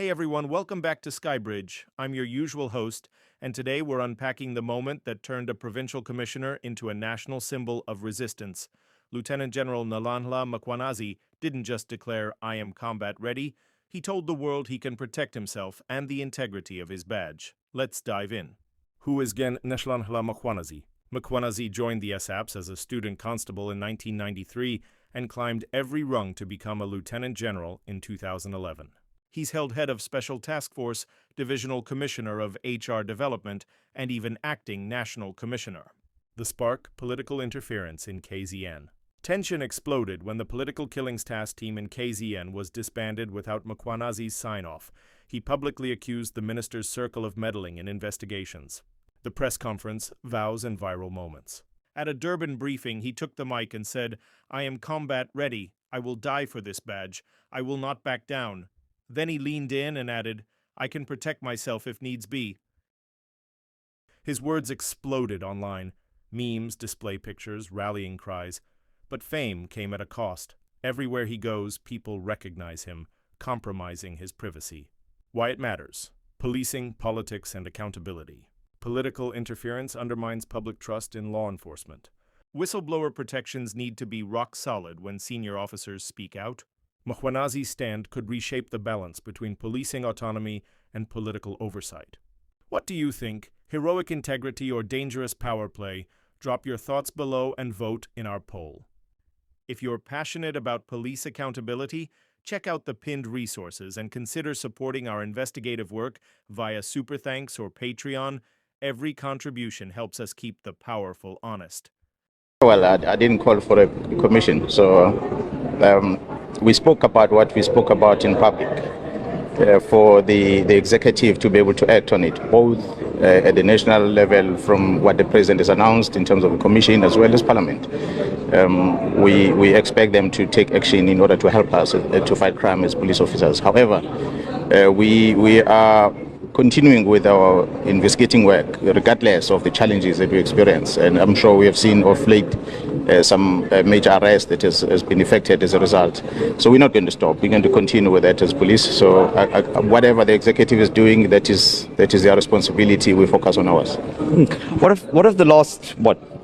Hey everyone, welcome back to Skybridge. I'm your usual host, and today we're unpacking the moment that turned a provincial commissioner into a national symbol of resistance. Lieutenant General Nalanhla Mkhwanazi didn't just declare, "I am combat ready," he told the world he can protect himself and the integrity of his badge. Let's dive in. Who is Nalanhla Mkhwanazi? Mkhwanazi joined the SAPS as a student constable in 1993 and climbed every rung to become a lieutenant general in 2011. He's held head of Special Task Force, Divisional Commissioner of HR Development, and even acting National Commissioner. The spark: political interference in KZN. Tension exploded when the Political Killings Task Team in KZN was disbanded without Mkhwanazi's sign-off. He publicly accused the minister's circle of meddling in investigations. The press conference, vows and viral moments. At a Durban briefing, he took the mic and said, "I am combat ready. I will die for this badge. I will not back down." Then he leaned in and added, "I can protect myself if needs be." His words exploded online. Memes, display pictures, rallying cries. But fame came at a cost. Everywhere he goes, people recognize him, compromising his privacy. Why it matters: policing, politics, and accountability. Political interference undermines public trust in law enforcement. Whistleblower protections need to be rock solid when senior officers speak out. Mkhwanazi's stand could reshape the balance between policing autonomy and political oversight. What do you think? Heroic integrity or dangerous power play? Drop your thoughts below and vote in our poll. If you're passionate about police accountability, check out the pinned resources and consider supporting our investigative work via Super Thanks or Patreon. Every contribution helps us keep the powerful honest. Well, I didn't call for a commission, so we spoke about what we spoke about in public for the executive to be able to act on it, both at the national level from what the president has announced in terms of a commission as well as parliament. We expect them to take action in order to help us to fight crime as police officers. However, we are continuing with our investigating work regardless of the challenges that we experience, and I'm sure we have seen of late some major arrest that has been effected as a result. So we're not going to stop. We're going to continue with that as police. So whatever the executive is doing, that is their responsibility. We focus on ours. What have the last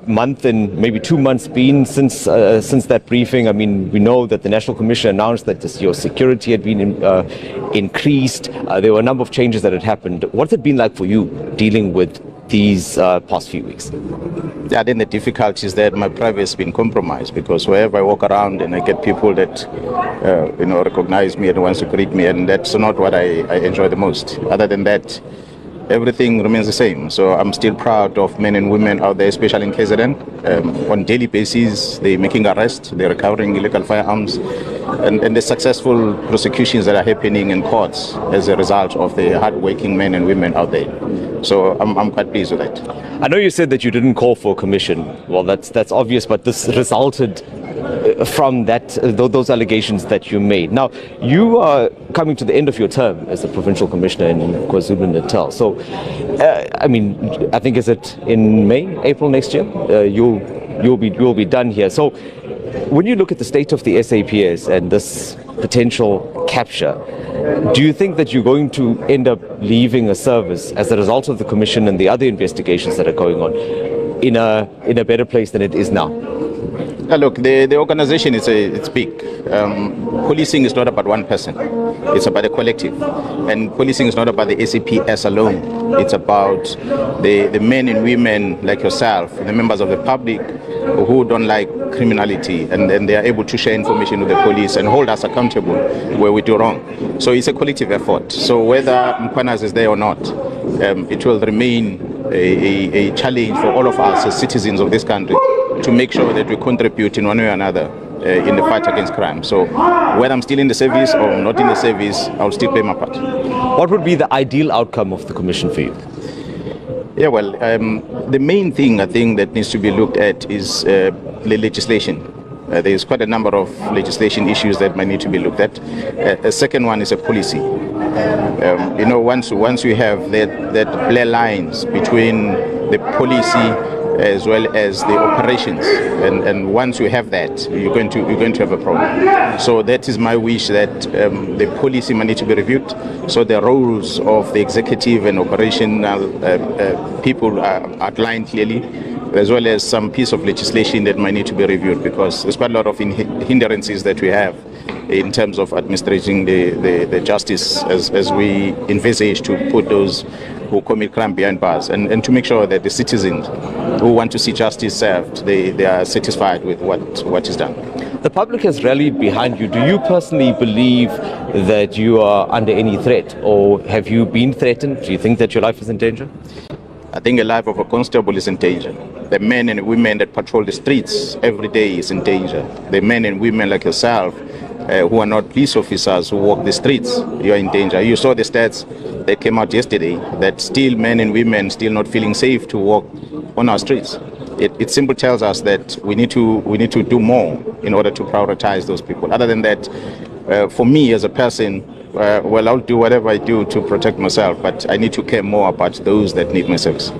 month and maybe 2 months been since that briefing? I mean, we know that the National Commission announced that your security had been increased. There were a number of changes that had happened. What's it been like for you dealing with these past few weeks? Yeah, then the difficulty is that my privacy has been compromised, because wherever I walk around and I get people that recognize me and wants to greet me, and that's not what I enjoy the most. Other than that, everything remains the same. So I'm still proud of men and women out there, especially in KZN. On daily basis, they're making arrests, they're recovering illegal firearms, and the successful prosecutions that are happening in courts as a result of the hard-working men and women out there. So I'm quite pleased with that. I know you said that you didn't call for a commission. Well, that's obvious, but this resulted from those allegations that you made. Now, you are coming to the end of your term as a provincial commissioner in KwaZulu-Natal. So, I think is it in April next year? You'll be done here. So, when you look at the state of the SAPS and this potential capture, do you think that you're going to end up leaving a service as a result of the commission and the other investigations that are going on in a better place than it is now? Look, the organization it's big. Policing is not about one person. It's about a collective. And policing is not about the SAPS alone. It's about the men and women like yourself, the members of the public who don't like criminality, and then they are able to share information with the police and hold us accountable where we do wrong. So it's a collective effort. So whether Mkhwanazi is there or not, it will remain a challenge for all of us as citizens of this country to make sure that we contribute in one way or another in the fight against crime. So whether I'm still in the service or not in the service, I'll still play my part. What would be the ideal outcome of the commission for you? Yeah, well, the main thing I think that needs to be looked at is the legislation. There's quite a number of legislation issues that might need to be looked at. A second one is a policy. Once you have that blur lines between the policy as well as the operations. And once you have that, you're going to have a problem. So that is my wish, that the policy might need to be reviewed. So the roles of the executive and operational people are outlined clearly, as well as some piece of legislation that might need to be reviewed, because there's quite a lot of hindrances that we have in terms of administrating the justice as we envisage to put those who commit crime behind bars, and to make sure that the citizens who want to see justice served, they are satisfied with what is done. The public has rallied behind you. Do you personally believe that you are under any threat, or have you been threatened? Do you think that your life is in danger? I think the life of a constable is in danger. The men and women that patrol the streets every day is in danger. The men and women like yourself who are not police officers who walk the streets, you are in danger. You saw the stats that came out yesterday that still men and women still not feeling safe to walk on our streets. It simply tells us that we need to do more in order to prioritize those people. Other than that, for me as a person, well, I'll do whatever I do to protect myself, but I need to care more about those that need my service.